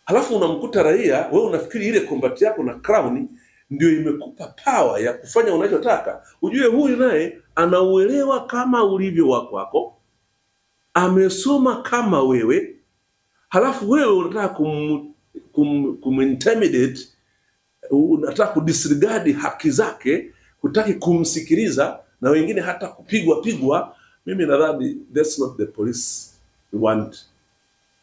Halafu unamkuta raia, wewe unafikiri ile kombati yako na crown ndio imekupa power ya kufanya unachotaka. Ujue huyu naye anauelewa kama ulivyo wako, amesoma kama wewe, halafu wewe unataka kumintimidate, unataka kudisregard haki zake, hutaki kumsikiliza, na wengine hata kupigwa. Mimi nadhani that's not the police we want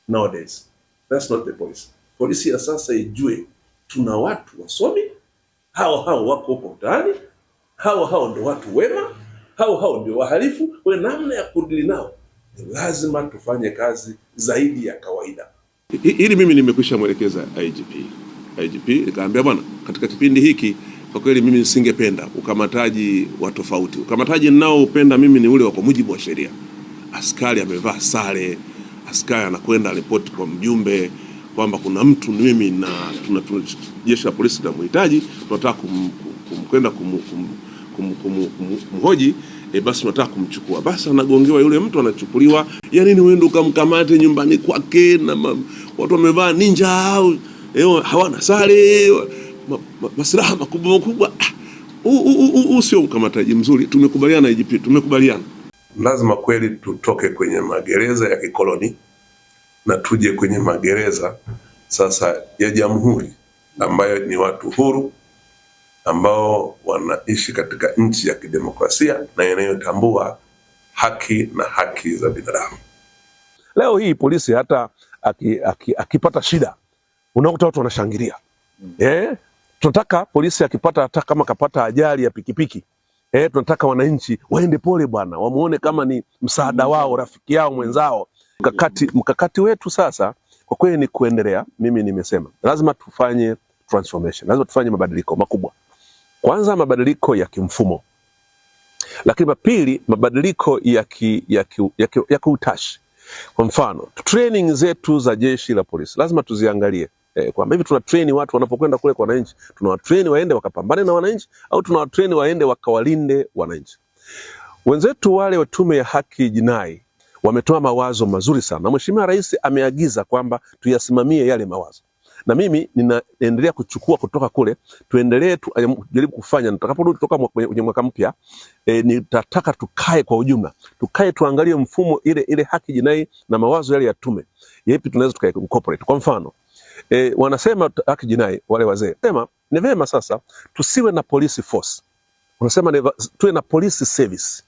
nowadays. That's not the police. Polisi ya sasa ijue tuna watu wasomi, hao wako huko mtaani, hao ndio watu wema, hao ndio wahalifu. Kwa namna ya kudili nao ni lazima tufanye kazi zaidi ya kawaida. Ili mimi nimekwisha mwelekeza IGP nikamwambia, bwana, katika kipindi hiki kwa kweli mimi nisingependa ukamataji wa tofauti. Ukamataji ninaoupenda mimi ni ule wa kwa mujibu wa sheria. Askari amevaa sare, askari anakwenda ripoti kwa mjumbe kwamba kuna mtu mimi na jeshi la polisi linamhitaji, tunataka kwenda kumhoji, basi tunataka kumchukua. Basi anagongewa yule mtu, anachukuliwa. Ya nini uende ukamkamate nyumbani kwake na watu wamevaa ninja au hawana sare, masilaha makubwa. Sio ukamataji mzuri. Tumekubaliana IGP, tumekubaliana lazima kweli tutoke kwenye magereza ya kikoloni na tuje kwenye magereza sasa ya jamhuri, ambayo ni watu huru ambao wanaishi katika nchi ya kidemokrasia na inayotambua haki za binadamu. Leo hii polisi hata akipata shida unakuta watu wanashangilia. Tunataka polisi akipata, hata kama kapata ajali ya pikipiki, tunataka wananchi waende pole bwana, wamuone kama ni msaada wao, rafiki yao, mwenzao. Mkakati wetu sasa kwa kweli ni kuendelea. Mimi nimesema lazima tufanye transformation, lazima tufanye mabadiliko makubwa. Kwanza mabadiliko ya kimfumo, lakini pili mabadiliko ya kiutashi. Kwa mfano training zetu za jeshi la polisi lazima tuziangalie, kwamba hivi tuna train watu wanapokwenda kule kwa wananchi, tunawatrain waende wakapambane na wananchi au tunawatrain waende wakawalinde wananchi. Wenzetu wale wa Tume ya Haki Jinai wametoa mawazo mazuri sana, na Mheshimiwa Rais ameagiza kwamba tuyasimamie yale mawazo, na mimi ninaendelea kuchukua kutoka kule, tuendelee tujaribu kufanya. Nitakaporudi kutoka kwenye mwaka mpya, nitataka tukae kwa ujumla, tuangalie mfumo ile haki jinai na mawazo yale ya tume, yapi tunaweza tukaincorporate. Kwa mfano wanasema haki jinai, wale wazee sema ni vema sasa tusiwe na police force, wanasema tuwe na police service.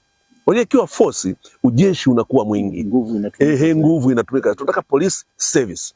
Unajua ikiwa force, ujeshi unakuwa mwingi, nguvu inatumika. Tunataka police service.